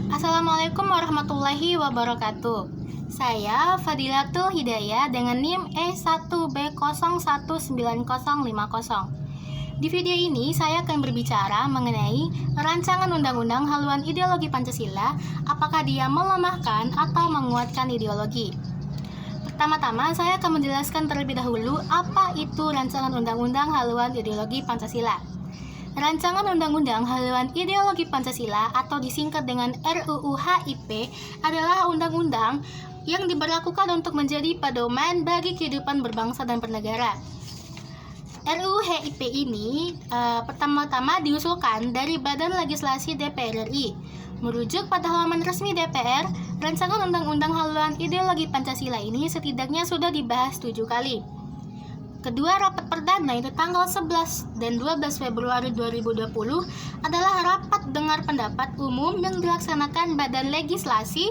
Assalamualaikum warahmatullahi wabarakatuh. Saya Fadilatul Hidayah dengan NIM E1B019050. Di video ini saya akan berbicara mengenai rancangan undang-undang haluan ideologi Pancasila, apakah dia melemahkan atau menguatkan ideologi. Pertama-tama saya akan menjelaskan terlebih dahulu apa itu rancangan undang-undang haluan ideologi Pancasila. Rancangan Undang-Undang Haluan Ideologi Pancasila atau disingkat dengan RUU HIP adalah undang-undang yang diberlakukan untuk menjadi pedoman bagi kehidupan berbangsa dan bernegara. RUU HIP ini pertama-tama diusulkan dari Badan Legislasi DPR RI. Merujuk pada halaman resmi DPR, rancangan Undang-Undang Haluan Ideologi Pancasila ini setidaknya sudah dibahas 7 kali. Kedua rapat perdana itu tanggal 11 dan 12 Februari 2020 adalah rapat dengar pendapat umum yang dilaksanakan Badan Legislasi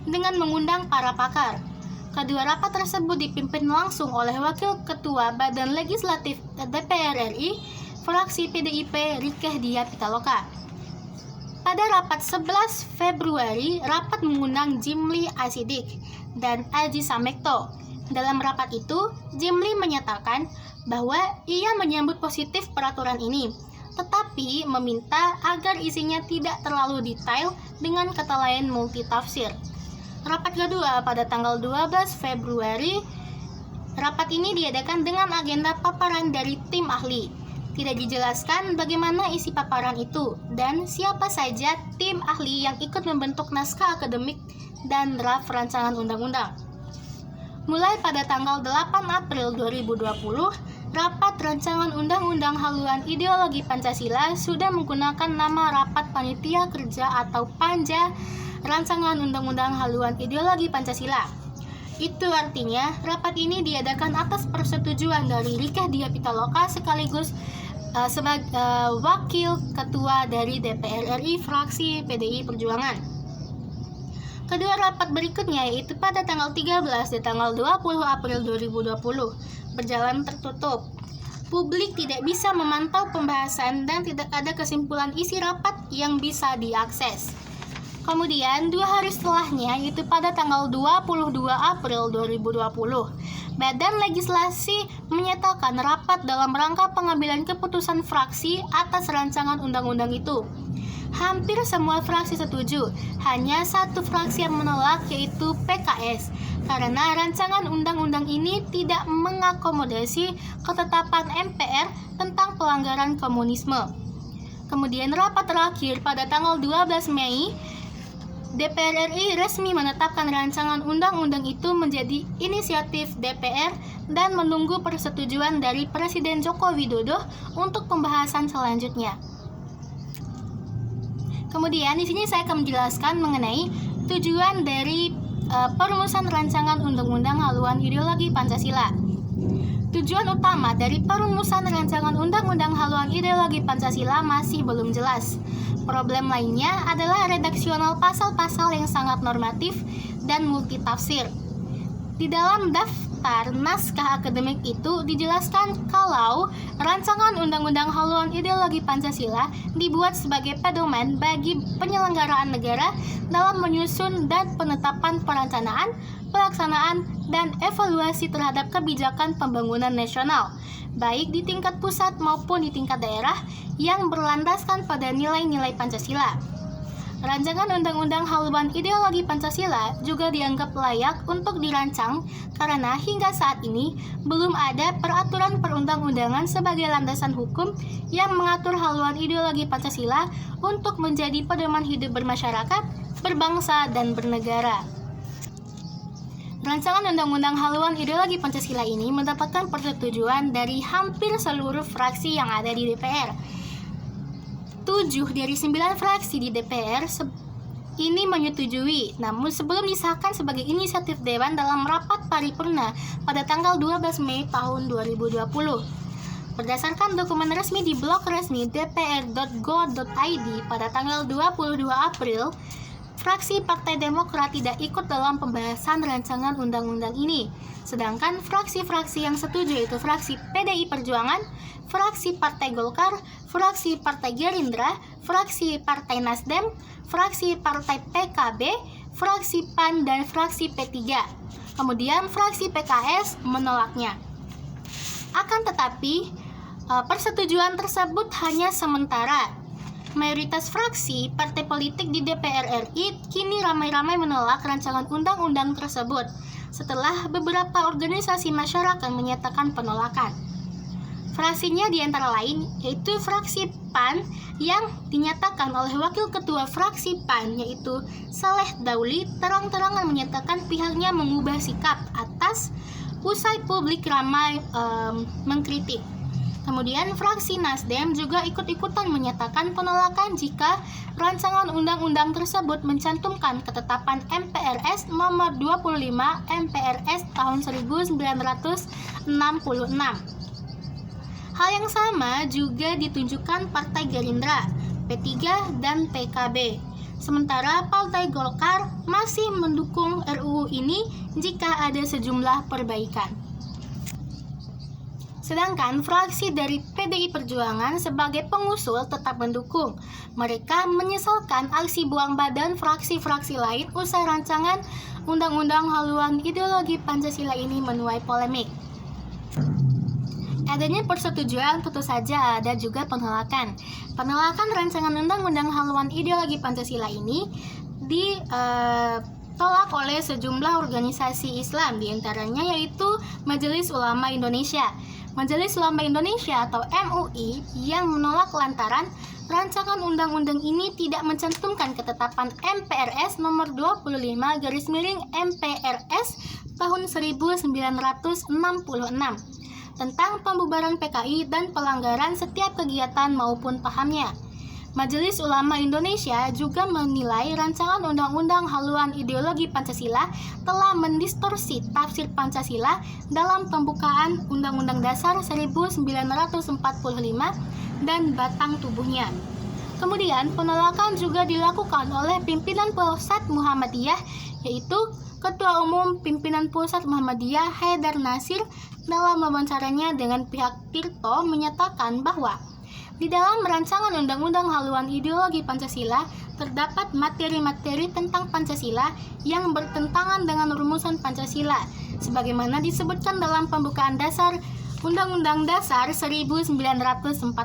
dengan mengundang para pakar. Kedua rapat tersebut dipimpin langsung oleh Wakil Ketua Badan Legislatif DPR RI, fraksi PDIP Rikeh Diah Pitaloka. Pada rapat 11 Februari, rapat mengundang Jimli Asidik dan Aji Samekto. Dalam rapat itu, Jimli menyatakan bahwa ia menyambut positif peraturan ini, tetapi meminta agar isinya tidak terlalu detail dengan kata lain multitafsir. Rapat kedua pada tanggal 12 Februari, rapat ini diadakan dengan agenda paparan dari tim ahli. Tidak dijelaskan bagaimana isi paparan itu dan siapa saja tim ahli yang ikut membentuk naskah akademik dan draft rancangan undang-undang. Mulai pada tanggal 8 April 2020, rapat rancangan undang-undang haluan ideologi Pancasila sudah menggunakan nama Rapat Panitia Kerja atau Panja Rancangan Undang-Undang Haluan Ideologi Pancasila. Itu artinya, rapat ini diadakan atas persetujuan dari Rikeh Diah Pitaloka sekaligus sebagai Wakil Ketua dari DPR RI fraksi PDI Perjuangan. Kedua rapat berikutnya yaitu pada tanggal 13 dan tanggal 20 April 2020 berjalan tertutup. Publik tidak bisa memantau pembahasan dan tidak ada kesimpulan isi rapat yang bisa diakses. Kemudian 2 hari setelahnya yaitu pada tanggal 22 April 2020, Badan Legislasi menyatakan rapat dalam rangka pengambilan keputusan fraksi atas rancangan undang-undang itu. Hampir semua fraksi setuju, hanya satu fraksi yang menolak yaitu PKS, karena rancangan undang-undang ini tidak mengakomodasi ketetapan MPR tentang pelanggaran komunisme. Kemudian rapat terakhir pada tanggal 12 Mei, DPR RI resmi menetapkan rancangan undang-undang itu menjadi inisiatif DPR dan menunggu persetujuan dari Presiden Joko Widodo untuk pembahasan selanjutnya. Kemudian di sini saya akan menjelaskan mengenai tujuan dari perumusan rancangan undang-undang haluan ideologi Pancasila. Tujuan utama dari perumusan rancangan undang-undang haluan ideologi Pancasila masih belum jelas. Problem lainnya adalah redaksional pasal-pasal yang sangat normatif dan multitafsir. Di dalam daftar naskah akademik itu dijelaskan kalau rancangan undang-undang haluan ideologi Pancasila dibuat sebagai pedoman bagi penyelenggaraan negara dalam menyusun dan penetapan perencanaan, pelaksanaan, dan evaluasi terhadap kebijakan pembangunan nasional, baik di tingkat pusat maupun di tingkat daerah yang berlandaskan pada nilai-nilai Pancasila. Rancangan Undang-Undang Haluan Ideologi Pancasila juga dianggap layak untuk dirancang karena hingga saat ini belum ada peraturan perundang-undangan sebagai landasan hukum yang mengatur haluan ideologi Pancasila untuk menjadi pedoman hidup bermasyarakat, berbangsa, dan bernegara. Rancangan Undang-Undang Haluan Ideologi Pancasila ini mendapatkan persetujuan dari hampir seluruh fraksi yang ada di DPR. 7 dari 9 fraksi di DPR ini menyetujui, namun sebelum disahkan sebagai inisiatif Dewan dalam rapat paripurna pada tanggal 12 Mei tahun 2020. Berdasarkan dokumen resmi di blog resmi dpr.go.id pada tanggal 22 April, fraksi Partai Demokrat tidak ikut dalam pembahasan rancangan undang-undang ini. Sedangkan fraksi-fraksi yang setuju yaitu fraksi PDI Perjuangan, fraksi Partai Golkar, fraksi Partai Gerindra, fraksi Partai Nasdem, fraksi Partai PKB, fraksi PAN, dan fraksi P3. Kemudian fraksi PKS menolaknya. Akan tetapi, persetujuan tersebut hanya sementara. Mayoritas fraksi partai politik di DPR RI kini ramai-ramai menolak rancangan undang-undang tersebut setelah beberapa organisasi masyarakat menyatakan penolakan. Fraksinya di antara lain yaitu fraksi PAN yang dinyatakan oleh Wakil Ketua fraksi PAN yaitu Saleh Dauli terang-terangan menyatakan pihaknya mengubah sikap atas usai publik ramai mengkritik. Kemudian fraksi Nasdem juga ikut-ikutan menyatakan penolakan jika rancangan undang-undang tersebut mencantumkan ketetapan MPRS nomor 25 MPRS tahun 1966. Hal yang sama juga ditunjukkan Partai Gerindra, P3, dan PKB. Sementara Partai Golkar masih mendukung RUU ini jika ada sejumlah perbaikan. Sedangkan fraksi dari PDI Perjuangan sebagai pengusul tetap mendukung. Mereka menyesalkan aksi buang badan fraksi-fraksi lain usai rancangan undang-undang haluan ideologi Pancasila ini menuai polemik. Adanya persetujuan tentu saja ada juga penolakan. Penolakan rancangan undang-undang haluan ideologi Pancasila ini ditolak oleh sejumlah organisasi Islam, diantaranya yaitu Majelis Ulama Indonesia. Majelis Ulama Indonesia atau MUI yang menolak lantaran rancangan undang-undang ini tidak mencantumkan ketetapan MPRS nomor 25 MPRS tahun 1966 tentang pembubaran PKI dan pelanggaran setiap kegiatan maupun pahamnya. Majelis Ulama Indonesia juga menilai rancangan undang-undang haluan ideologi Pancasila telah mendistorsi tafsir Pancasila dalam pembukaan Undang-Undang Dasar 1945 dan batang tubuhnya. Kemudian penolakan juga dilakukan oleh pimpinan Pusat Muhammadiyah, yaitu Ketua Umum Pimpinan Pusat Muhammadiyah Haidar Nasir dalam wawancaranya dengan pihak Tirto menyatakan bahwa di dalam rancangan undang-undang haluan ideologi Pancasila terdapat materi-materi tentang Pancasila yang bertentangan dengan rumusan Pancasila, sebagaimana disebutkan dalam pembukaan dasar Undang-Undang Dasar 1945.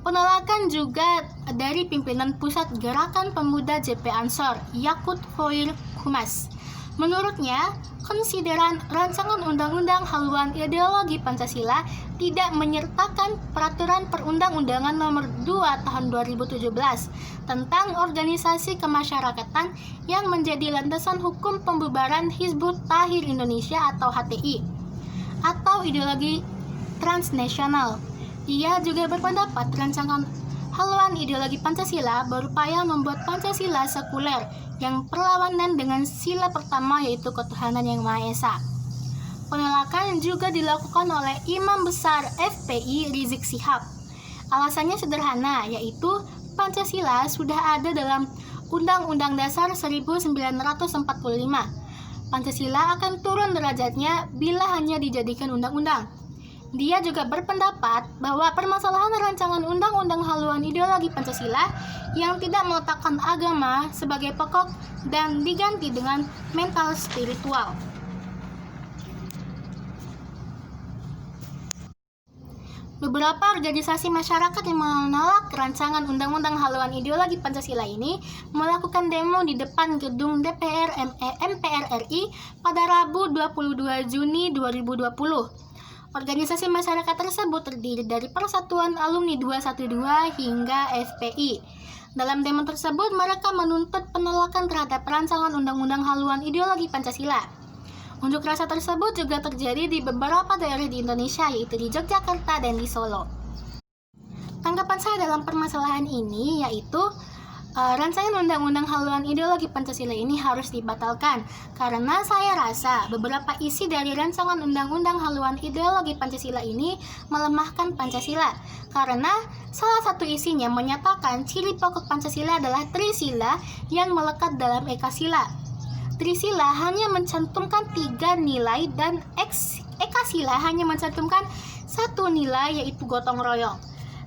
Penolakan juga dari pimpinan Pusat Gerakan Pemuda JP Ansor, Yakut Khoir Khumas. Menurutnya, konsideran rancangan undang-undang haluan ideologi Pancasila tidak menyertakan peraturan perundang-undangan nomor 2 tahun 2017 tentang organisasi kemasyarakatan yang menjadi landasan hukum pembubaran Hizbut Tahrir Indonesia atau HTI atau ideologi transnasional. Ia juga berpendapat rancangan haluan ideologi Pancasila berupaya membuat Pancasila sekuler yang berlawanan dengan sila pertama yaitu ketuhanan yang Maha Esa. Penolakan juga dilakukan oleh Imam Besar FPI Rizik Syihab. Alasannya sederhana, yaitu Pancasila sudah ada dalam Undang-Undang Dasar 1945. Pancasila akan turun derajatnya bila hanya dijadikan undang-undang. Dia juga berpendapat bahwa permasalahan rancangan undang-undang haluan ideologi Pancasila yang tidak meletakkan agama sebagai pokok dan diganti dengan mental spiritual. Beberapa organisasi masyarakat yang menolak rancangan undang-undang haluan ideologi Pancasila ini melakukan demo di depan gedung DPR MPR RI pada Rabu 22 Juni 2020. Organisasi masyarakat tersebut terdiri dari Persatuan Alumni 212 hingga FPI. Dalam demo tersebut, mereka menuntut penolakan terhadap rancangan undang-undang haluan ideologi Pancasila. Unjuk rasa tersebut juga terjadi di beberapa daerah di Indonesia, yaitu di Yogyakarta dan di Solo. Tanggapan saya dalam permasalahan ini yaitu rancangan undang-undang haluan ideologi Pancasila ini harus dibatalkan karena saya rasa beberapa isi dari rancangan undang-undang haluan ideologi Pancasila ini melemahkan Pancasila karena salah satu isinya menyatakan ciri pokok Pancasila adalah Trisila yang melekat dalam Ekasila. Trisila hanya mencantumkan 3 nilai dan Ekasila hanya mencantumkan 1 nilai yaitu gotong royong.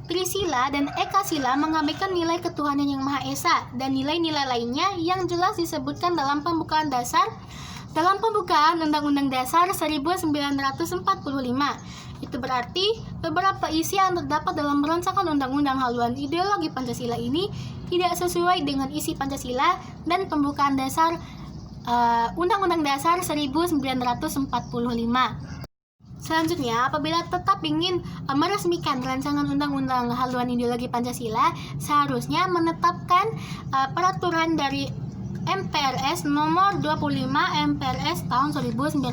Trisila dan Ekasila mengabaikan nilai ketuhanan yang Maha Esa dan nilai-nilai lainnya yang jelas disebutkan dalam pembukaan Undang-Undang Dasar 1945. Itu berarti beberapa isi yang terdapat dalam rancangan undang-undang haluan ideologi Pancasila ini tidak sesuai dengan isi Pancasila dan pembukaan dasar Undang-Undang Dasar 1945. Selanjutnya, apabila tetap ingin meresmikan rancangan undang-undang haluan ideologi Pancasila, seharusnya menetapkan peraturan dari MPRS nomor 25 MPRS tahun 1966.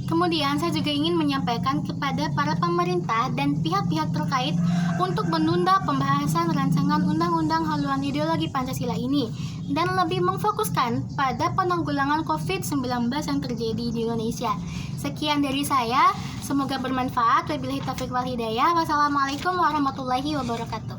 Kemudian saya juga ingin menyampaikan kepada para pemerintah dan pihak-pihak terkait untuk menunda pembahasan rancangan undang-undang haluan ideologi Pancasila ini dan lebih memfokuskan pada penanggulangan COVID-19 yang terjadi di Indonesia. Sekian dari saya, semoga bermanfaat. Wabillahi taufiq wal hidayah. Wassalamualaikum warahmatullahi wabarakatuh.